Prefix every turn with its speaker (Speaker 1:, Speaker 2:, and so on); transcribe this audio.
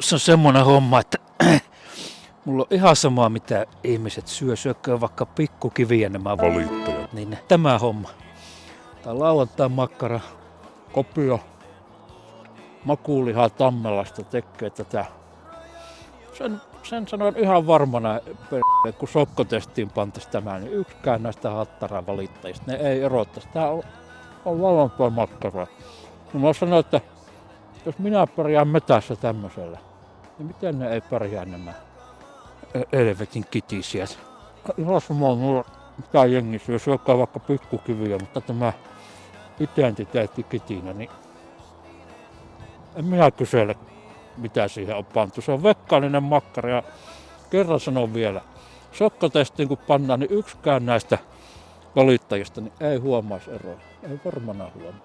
Speaker 1: se on semmoinen homma, että mulla on ihan sama mitä ihmiset syököön vaikka pikkukiviä nämä valittajat, niin tämä homma. Tää lauantain makkara, kopio, makuulihaa Tammelasta tekee tätä. Sen sanon ihan varmana, kun sokkotestiin pantaisi tämä, niin yksikään näistä hattaran valittajista, ne ei erottaisi. Tää on lauantain makkara. Ja mä sanoin, että jos minä pärjään metässä tämmöisellä, niin miten ne ei pärjää nämä helvetin kitisiät. Ihan sama mulla mitä jengi syökää vaikka pikkukiviä, mutta tämä identiteetti kitinä, niin en minä kysele mitä siihen on pantu. Se on vekkaaninen makkara ja kerran sanon vielä, sokkotestiin kun pannaan, niin yksikään näistä valittajista niin ei huomaisi eroa. Ei varmana huomaa.